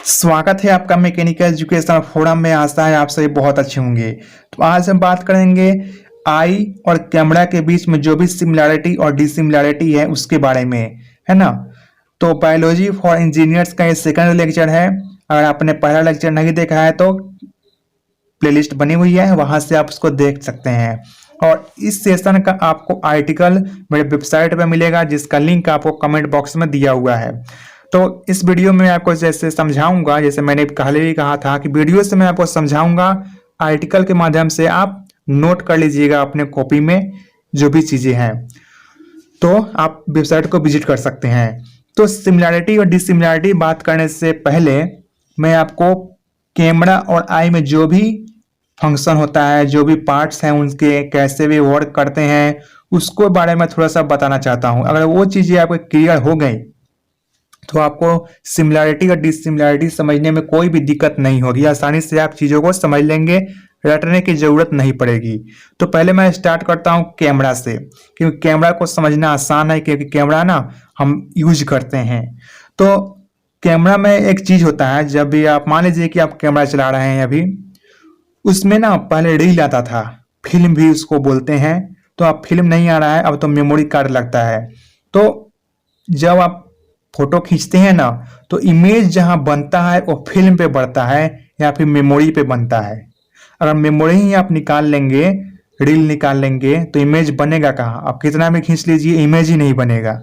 स्वागत है आपका मैकेनिकल एजुकेशन फोरम में। आशा है आप सभी बहुत अच्छे होंगे। तो आज हम बात करेंगे आई और कैमरा के बीच में जो भी सिमिलैरिटी और डिसिमिलैरिटी है उसके बारे में, है ना। तो बायोलॉजी फॉर इंजीनियर्स का ये सेकंड लेक्चर है। अगर आपने पहला लेक्चर नहीं देखा है तो प्लेलिस्ट बनी हुई है, वहां से आप उसको देख सकते हैं। और इस सेशन का आपको आर्टिकल मेरे वेबसाइट पर मिलेगा, जिसका लिंक आपको कमेंट बॉक्स में दिया हुआ है। तो इस वीडियो में आपको जैसे समझाऊंगा, जैसे मैंने पहले भी कहा था कि वीडियो से मैं आपको समझाऊंगा, आर्टिकल के माध्यम से आप नोट कर लीजिएगा अपने कॉपी में जो भी चीजें हैं, तो आप वेबसाइट को विजिट कर सकते हैं। तो सिमिलैरिटी और डिसिमिलैरिटी बात करने से पहले मैं आपको कैमरा और आई में जो भी फंक्शन होता है, जो भी पार्ट्स हैं उनके कैसे भी वर्क करते हैं, उसको बारे में थोड़ा सा बताना चाहता हूं। अगर वो चीजें आपको क्लियर हो गई तो आपको सिमिलैरिटी और डिसिमिलैरिटी समझने में कोई भी दिक्कत नहीं होगी। आसानी से आप चीजों को समझ लेंगे, रटने की जरूरत नहीं पड़ेगी। तो पहले मैं स्टार्ट करता हूं कैमरा से, क्योंकि कैमरा को समझना आसान है, क्योंकि कैमरा ना हम यूज करते हैं। तो कैमरा में एक चीज होता है, जब भी आप मान लीजिए कि आप कैमरा चला रहे हैं अभी, उसमें ना पहले रील आता था, फिल्म भी उसको बोलते हैं। तो अब फिल्म नहीं आ रहा है, अब तो मेमोरी कार्ड लगता है। तो जब आप फोटो खींचते हैं ना, तो इमेज जहां बनता है वो फिल्म पे बढ़ता है या फिर मेमोरी पे बनता है। अगर मेमोरी ही आप निकाल लेंगे, रील निकाल लेंगे, तो इमेज बनेगा कहाँ? आप कितना भी खींच लीजिए, इमेज ही नहीं बनेगा।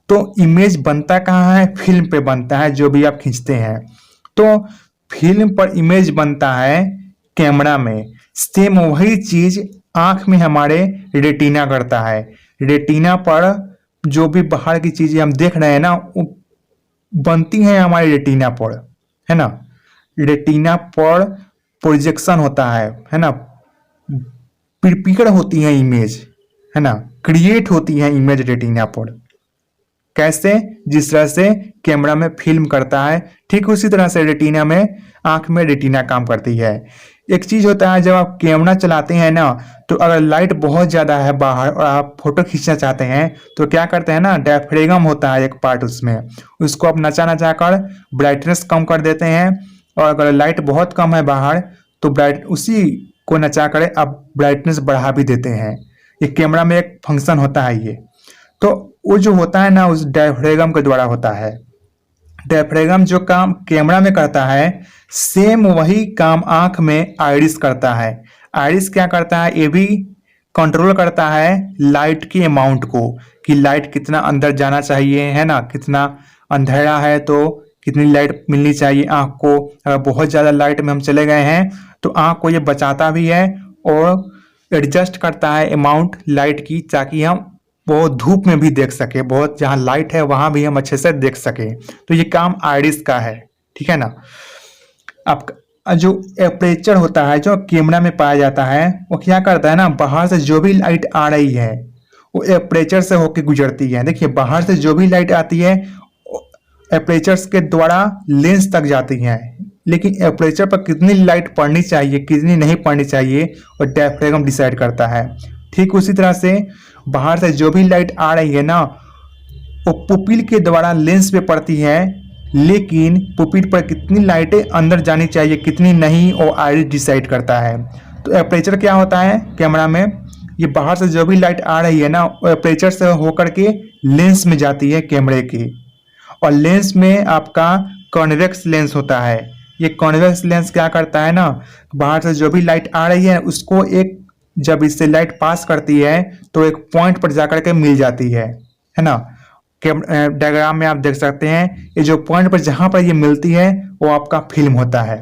तो इमेज बनता कहाँ है? फिल्म पे बनता है, जो भी आप खींचते हैं। तो फिल्म पर इमेज बनता है कैमरा में। सेम वही चीज आंख में हमारे रेटिना करता है। रेटिना पर जो भी बाहर की चीजें हम देख रहे हैं ना, वो बनती हैं हमारे रेटिना पर, है ना। रेटिना पर प्रोजेक्शन होता है ना, प्रिपेयर होती है इमेज, है ना, क्रिएट होती है इमेज रेटिना पर। कैसे? जिस तरह से कैमरा में फिल्म करता है, ठीक उसी तरह से रेटिना में, आंख में रेटिना काम करती है। एक चीज होता है, जब आप कैमरा चलाते हैं ना, तो अगर लाइट बहुत ज्यादा है बाहर और आप फोटो खींचना चाहते हैं, तो क्या करते हैं ना, डायफ्रेगम होता है एक पार्ट उसमें, उसको आप नचा नचा कर ब्राइटनेस कम कर देते हैं। और अगर लाइट बहुत कम है बाहर, तो ब्राइट उसी को नचा कर आप ब्राइटनेस बढ़ा भी देते हैं। ये कैमरा में एक फंक्शन होता है ये। तो वो जो होता है ना, उस डायफ्रेगम के द्वारा होता है। डायफ्रेगम जो काम कैमरा में करता है, सेम वही काम आंख में आइरिस करता है। आइरिस क्या करता है? ये भी कंट्रोल करता है लाइट की अमाउंट को, कि लाइट कितना अंदर जाना चाहिए, है ना, कितना अंधेरा है तो कितनी लाइट मिलनी चाहिए आंख को। अगर बहुत ज्यादा लाइट में हम चले गए हैं तो आंख को ये बचाता भी है और एडजस्ट करता है अमाउंट लाइट की, ताकि हम बहुत धूप में भी देख सके, बहुत जहां लाइट है वहां भी हम अच्छे से देख सके। तो ये काम आइरिस का है, ठीक है ना। आपका जो एपरेचर होता है, जो कैमरा में पाया जाता है, वो क्या करता है ना, बाहर से जो भी लाइट आ रही है वो एपरेचर से होकर गुजरती है। देखिए, बाहर से जो भी लाइट आती है एपरेचर्स के द्वारा लेंस तक जाती है, लेकिन एपरेचर पर कितनी लाइट पड़नी चाहिए, कितनी नहीं पड़नी चाहिए, और डायफ्रेगम डिसाइड करता है। ठीक उसी तरह से बाहर से जो भी लाइट आ रही है ना, वो पुपिल के द्वारा लेंस पे पड़ती है, लेकिन पुपिल पर कितनी लाइटें अंदर जानी चाहिए, कितनी नहीं, और आइरिस डिसाइड करता है। तो एपरेचर क्या होता है कैमरा में? ये बाहर से जो भी लाइट आ रही है ना, वो एपरेचर से होकर के लेंस में जाती है कैमरे की, और लेंस में आपका कॉन्वेक्स लेंस होता है। ये कॉन्वेक्स लेंस क्या करता है ना, बाहर से जो भी लाइट आ रही है उसको एक, जब इससे लाइट पास करती है तो एक पॉइंट पर जाकर के मिल जाती है ना। डायग्राम में आप देख सकते हैं, ये जो पॉइंट पर जहां पर ये मिलती है वो आपका फिल्म होता है।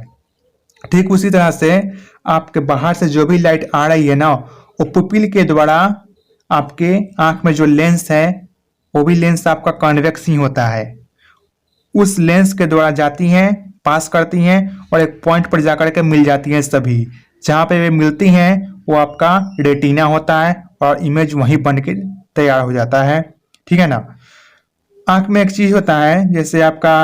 ठीक उसी तरह से आपके बाहर से जो भी लाइट आ रही है ना, वो पुपिल के द्वारा आपके आंख में जो लेंस है, वो भी लेंस आपका कॉन्वेक्स ही होता है। उस लेंस के द्वारा जाती हैं, पास करती हैं, और एक पॉइंट पर जाकर के मिल जाती हैं। सभी जहां पे वे मिलती हैं वो आपका रेटिना होता है, और इमेज वहीं बन के तैयार हो जाता है, ठीक है ना। आंख में एक चीज होता है, जैसे आपका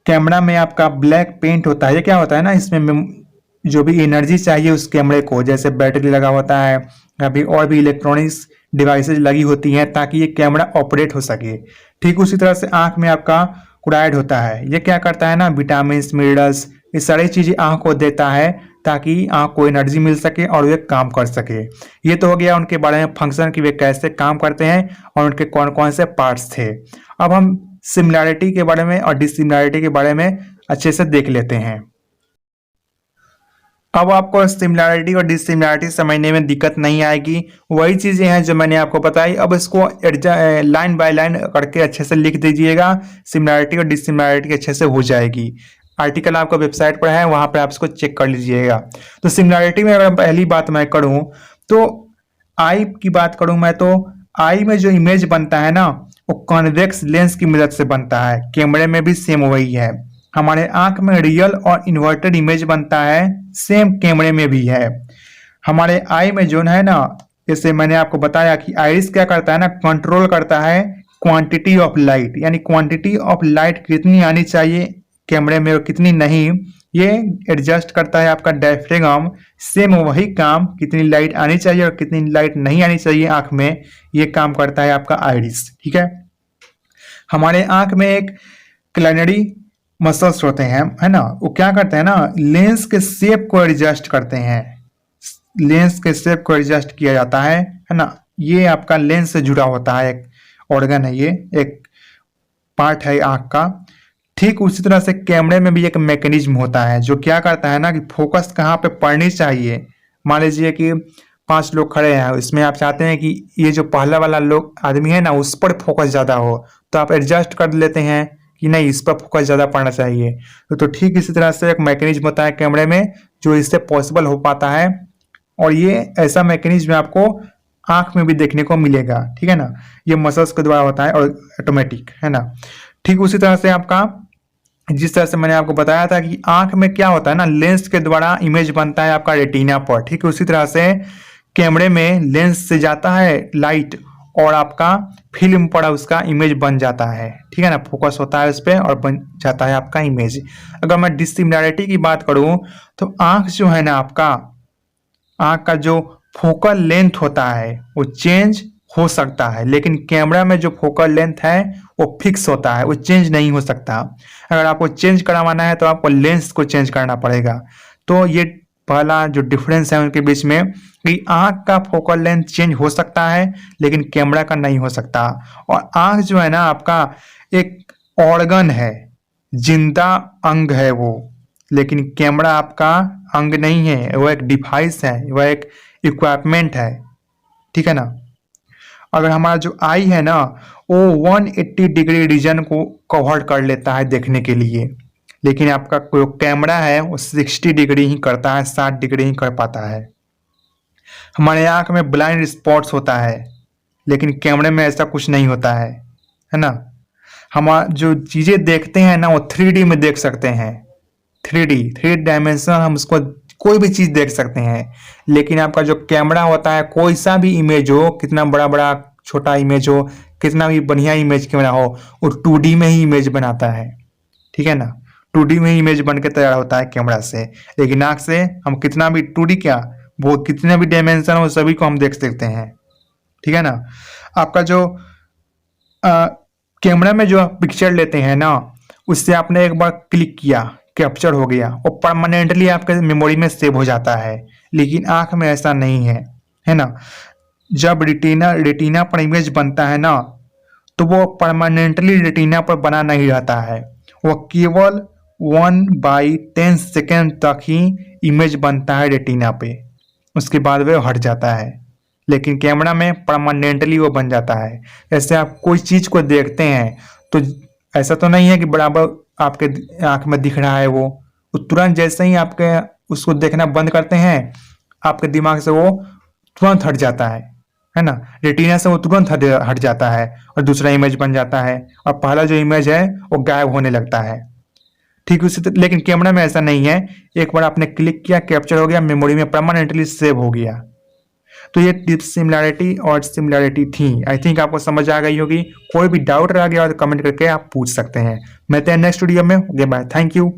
कैमरा में आपका ब्लैक पेंट होता है। ये क्या होता है ना, इसमें जो भी एनर्जी चाहिए उस कैमरे को, जैसे बैटरी लगा होता है या फिर और भी इलेक्ट्रॉनिक्स डिवाइसेज लगी होती हैं, ताकि ये कैमरा ऑपरेट हो सके। ठीक उसी तरह से आंख में आपका क्लोराइड होता है। ये क्या करता है ना, विटामिन मिनरल्स ये सारी चीजें आंख को देता है ताकि आंख को एनर्जी मिल सके और वे काम कर सके। ये तो हो गया उनके बारे में फंक्शन की वे कैसे काम करते हैं और उनके कौन कौन से पार्ट्स थे। अब हम सिमिलैरिटी के बारे में और डिसिमिलैरिटी के बारे में अच्छे से देख लेते हैं। अब आपको सिमिलैरिटी और डिसिमिलैरिटी समझने में दिक्कत नहीं आएगी, वही चीजें हैं जो मैंने आपको बताई। अब इसको लाइन बाय लाइन करके अच्छे से लिख दीजिएगा, सिमिलैरिटी और डिसिमिलैरिटी अच्छे से हो जाएगी। आर्टिकल आपको वेबसाइट पर है, वहां पर आप इसको चेक कर लीजिएगा। तो सिमिलैरिटी में अगर पहली बात मैं करूं तो आई की बात करूं मैं, तो आई में जो इमेज बनता है ना वो कॉन्वेक्स लेंस की मदद से बनता है। कैमरे में भी सेम वही है। हमारे आंख में रियल और इन्वर्टेड इमेज बनता है, सेम कैमरे में भी है। हमारे आई में जो है ना, जैसे मैंने आपको बताया कि आइरिस क्या करता है ना, कंट्रोल करता है क्वांटिटी ऑफ लाइट, यानी क्वांटिटी ऑफ लाइट कितनी आनी चाहिए कैमरे में और कितनी नहीं, ये एडजस्ट करता है आपका डायफ्राम। सेम वही काम, कितनी लाइट आनी चाहिए और कितनी लाइट नहीं आनी चाहिए आंख में, ये काम करता है आपका आइरिस। ठीक है। हमारे आंख में एक क्लैनरी मसल्स होते हैं, है ना, वो क्या करते हैं ना, लेंस के शेप को एडजस्ट करते हैं। लेंस के शेप को एडजस्ट किया जाता है ना। ये आपका लेंस से जुड़ा होता है, एक ऑर्गन है, ये एक पार्ट है आंख का। ठीक उसी तरह से कैमरे में भी एक मैकेनिज्म होता है जो क्या करता है ना कि फोकस कहाँ पे पड़नी चाहिए। मान लीजिए कि 5 लोग खड़े हैं, इसमें आप चाहते हैं कि ये जो पहला वाला लोग आदमी है ना उस पर फोकस ज्यादा हो, तो आप एडजस्ट कर लेते हैं कि नहीं इस पर फोकस ज्यादा पड़ना चाहिए। तो ठीक इसी तरह से एक मैकेनिज्म होता है कैमरे में जो इससे पॉसिबल हो पाता है, और ये ऐसा मैकेनिज्म आपको आंख में भी देखने को मिलेगा। ठीक है ना, ये मसल्स के द्वारा होता है और ऑटोमेटिक, है ना। ठीक उसी तरह से आपका, जिस तरह से मैंने आपको बताया था कि आंख में क्या होता है ना, लेंस के द्वारा इमेज बनता है आपका रेटिना पर। ठीक उसी तरह से कैमरे में लेंस से जाता है लाइट और आपका फिल्म पर उसका इमेज बन जाता है। ठीक है ना, फोकस होता है उस पर और बन जाता है आपका इमेज। अगर मैं डिसिमिलैरिटी की बात करूं तो आंख जो है ना आपका, आंख का जो फोकल लेंथ होता है वो चेंज हो सकता है, लेकिन कैमरा में जो फोकल लेंथ है वो फिक्स होता है, वो चेंज नहीं हो सकता। अगर आपको चेंज करवाना है तो आपको लेंस को चेंज करना पड़ेगा। तो ये पहला जो डिफरेंस है उनके बीच में कि आंख का फोकल लेंथ चेंज हो सकता है लेकिन कैमरा का नहीं हो सकता। और आंख जो है ना आपका एक ऑर्गन है, जिंदा अंग है वो, लेकिन कैमरा आपका अंग नहीं है, वो एक डिवाइस है, वह एक इक्विपमेंट है। ठीक है ना। अगर हमारा जो आई है ना वो 180 डिग्री रीजन को कवर कर लेता है देखने के लिए, लेकिन आपका जो कैमरा है वो 60 डिग्री ही करता है, 60 डिग्री ही कर पाता है। हमारे आंख में ब्लाइंड स्पॉट्स होता है, लेकिन कैमरे में ऐसा कुछ नहीं होता है ना। हम जो चीजें देखते हैं ना वो 3D में देख सकते हैं, 3 डायमेंशन हम उसको कोई भी चीज देख सकते हैं। लेकिन आपका जो कैमरा होता है, कोई सा भी इमेज हो, कितना बड़ा बड़ा छोटा इमेज हो, कितना भी बढ़िया इमेज कैमरा हो, वो 2D में ही इमेज बनाता है। ठीक है ना, 2D में ही इमेज बन के तैयार होता है कैमरा से। लेकिन आंख से हम कितना भी 2D क्या, वो कितने भी डायमेंशन हो सभी को हम देख सकते हैं। ठीक है ना। आपका जो कैमरा में जो पिक्चर लेते हैं ना, उससे आपने एक बार क्लिक किया, कैप्चर हो गया, वो परमानेंटली आपके मेमोरी में सेव हो जाता है। लेकिन आंख में ऐसा नहीं है ना। जब रेटिना पर इमेज बनता है ना तो वो परमानेंटली रेटिना पर बना नहीं रहता है, वो केवल 1/10 सेकेंड तक ही इमेज बनता है रेटिना पे, उसके बाद वह हट जाता है। लेकिन कैमरा में परमानेंटली वो बन जाता है। जैसे आप कोई चीज को देखते हैं तो ऐसा तो नहीं है कि बराबर आपके आंख में दिख रहा है, वो तुरंत जैसे ही आपके उसको देखना बंद करते हैं आपके दिमाग से वो तुरंत हट जाता है ना। रेटिना से वो तुरंत हट जाता है और दूसरा इमेज बन जाता है और पहला जो इमेज है वो गायब होने लगता है। ठीक उसी लेकिन कैमरा में ऐसा नहीं है, एक बार आपने क्लिक किया, कैप्चर हो गया, मेमोरी में परमानेंटली सेव हो गया। तो ये डिसिमिलैरिटी और सिमिलैरिटी थी। आई थिंक आपको समझ आ गई होगी। कोई भी डाउट रह गया तो कमेंट करके आप पूछ सकते हैं। मिलते हैं नेक्स्ट वीडियो में। Okay bye, thank you.